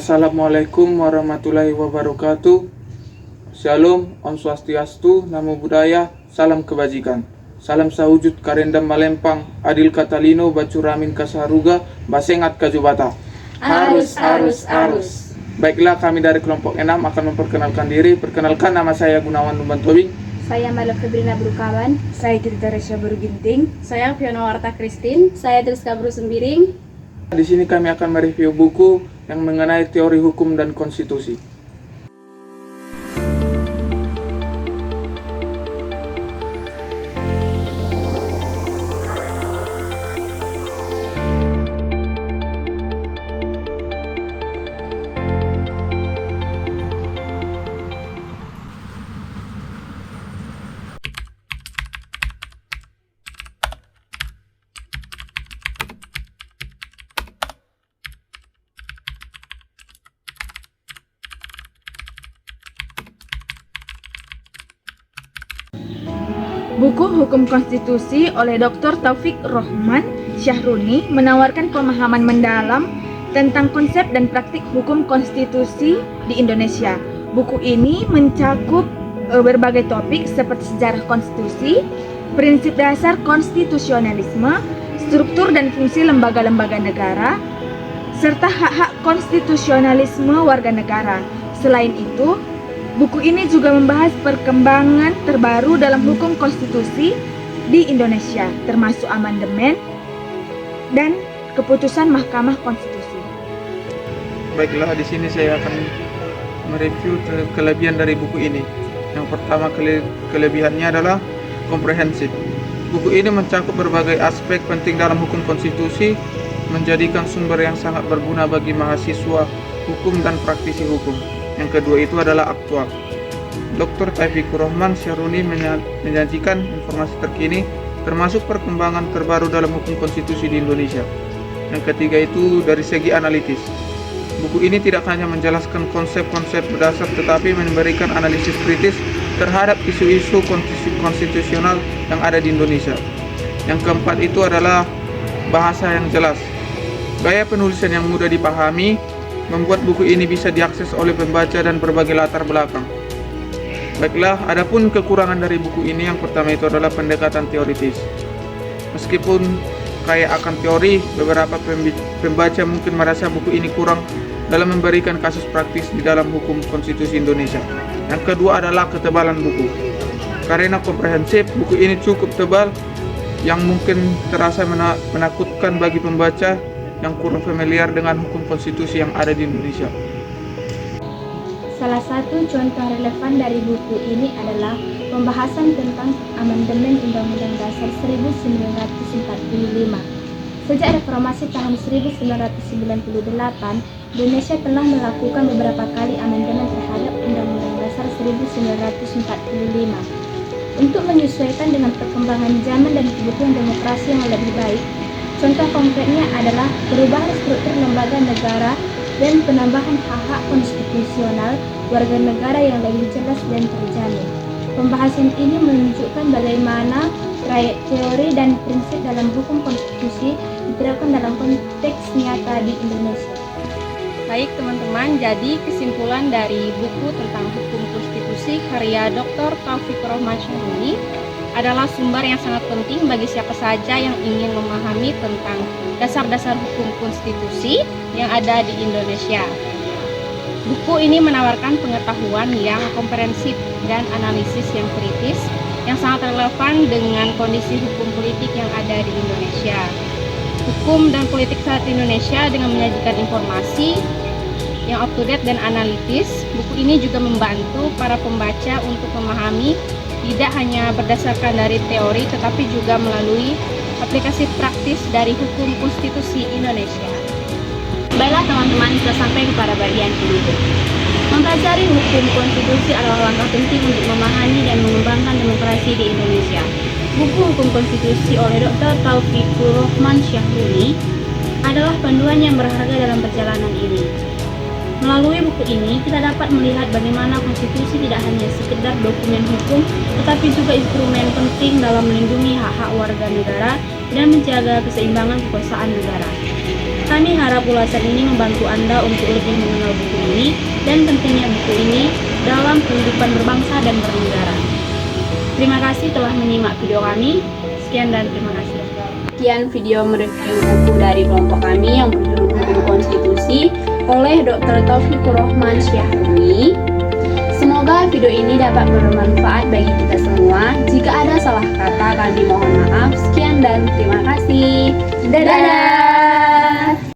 Assalamualaikum warahmatullahi wabarakatuh. Shalom, Om Swastiastu, Namo Buddhaya, salam kebajikan. Salam sahujud karendam malempang, adil katalino, bacuramin kasaharuga, basengat kajubata. Arus. Baiklah, kami dari kelompok 6 akan memperkenalkan diri. Perkenalkan, nama saya Gunawan Lumban Tobing. Saya Mala Febrina Brukawan. Saya Tirta Resya Beruginting. Saya Fiona Warta Christine. Saya Triska Bru Sembiring. Di sini kami akan mereview buku yang mengenai teori hukum dan konstitusi. Buku Hukum Konstitusi oleh Dr. Taufik Rohman Syahruni menawarkan pemahaman mendalam tentang konsep dan praktik hukum konstitusi di Indonesia. Buku ini mencakup berbagai topik seperti sejarah konstitusi, prinsip dasar konstitusionalisme, struktur dan fungsi lembaga-lembaga negara, serta hak-hak konstitusionalisme warga negara. Selain itu, buku ini juga membahas perkembangan terbaru dalam hukum konstitusi di Indonesia, termasuk amandemen dan keputusan Mahkamah Konstitusi. Baiklah, di sini saya akan mereview kelebihan dari buku ini. Yang pertama, kelebihannya adalah komprehensif. Buku ini mencakup berbagai aspek penting dalam hukum konstitusi, menjadikan sumber yang sangat berguna bagi mahasiswa hukum dan praktisi hukum. Yang kedua itu adalah aktual. Dr. Taufik Rohman Syahruni menyajikan informasi terkini termasuk perkembangan terbaru dalam hukum konstitusi di Indonesia. Yang ketiga itu dari segi analitis. Buku ini tidak hanya menjelaskan konsep-konsep berdasar tetapi memberikan analisis kritis terhadap isu-isu konstitusional yang ada di Indonesia. Yang keempat itu adalah bahasa yang jelas. Gaya penulisan yang mudah dipahami membuat buku ini bisa diakses oleh pembaca dan berbagai latar belakang. Baiklah, adapun kekurangan dari buku ini yang pertama itu adalah pendekatan teoritis. Meskipun kaya akan teori, beberapa pembaca mungkin merasa buku ini kurang dalam memberikan kasus praktis di dalam hukum konstitusi Indonesia. Yang kedua adalah ketebalan buku. Karena komprehensif, buku ini cukup tebal yang mungkin terasa menakutkan bagi pembaca yang kurang familiar dengan hukum konstitusi yang ada di Indonesia. Salah satu contoh relevan dari buku ini adalah pembahasan tentang amandemen Undang-Undang Dasar 1945. Sejak reformasi tahun 1998, Indonesia telah melakukan beberapa kali amandemen terhadap Undang-Undang Dasar 1945. Untuk menyesuaikan dengan perkembangan zaman dan kebutuhan demokrasi yang lebih baik, contoh konkretnya adalah perubahan struktur lembaga negara dan penambahan hak-hak konstitusional warga negara yang lebih jelas dan terjamin. Pembahasan ini menunjukkan bagaimana teori dan prinsip dalam hukum konstitusi diterapkan dalam konteks nyata di Indonesia. Baik teman-teman, jadi kesimpulan dari buku tentang hukum konstitusi karya Dr. Taufik Rohman Syahruni adalah sumber yang sangat penting bagi siapa saja yang ingin memahami tentang dasar-dasar hukum konstitusi yang ada di Indonesia. Buku ini menawarkan pengetahuan yang komprehensif dan analisis yang kritis yang sangat relevan dengan kondisi hukum politik yang ada di Indonesia. Hukum dan politik saat Indonesia dengan menyajikan informasi yang up to date dan analitis. Buku ini juga membantu para pembaca untuk memahami tidak hanya berdasarkan dari teori tetapi juga melalui aplikasi praktis dari hukum konstitusi Indonesia. Baiklah teman-teman, sudah sampai kepada bagian penutup. Mempelajari hukum konstitusi adalah langkah penting untuk memahami dan mengembangkan demokrasi di Indonesia. Buku Hukum Konstitusi oleh Dr. Taufik Rohman Syahruni adalah panduan yang berharga dalam perjalanan ini. Melalui buku ini, kita dapat melihat bagaimana konstitusi tidak hanya sekedar dokumen hukum, tetapi juga instrumen penting dalam melindungi hak-hak warga negara dan menjaga keseimbangan kekuasaan negara. Kami harap ulasan ini membantu Anda untuk lebih mengenal buku ini dan pentingnya buku ini dalam kehidupan berbangsa dan bernegara. Terima kasih telah menyimak video kami. Sekian dan terima kasih. Sekian video mereview buku dari kelompok kami yang berjudul Hukum Konstitusi oleh Dr. Taufikur Rohman Syahruni. Semoga video ini dapat bermanfaat bagi kita semua. Jika ada salah kata, kami mohon maaf. Sekian dan terima kasih. Dadah!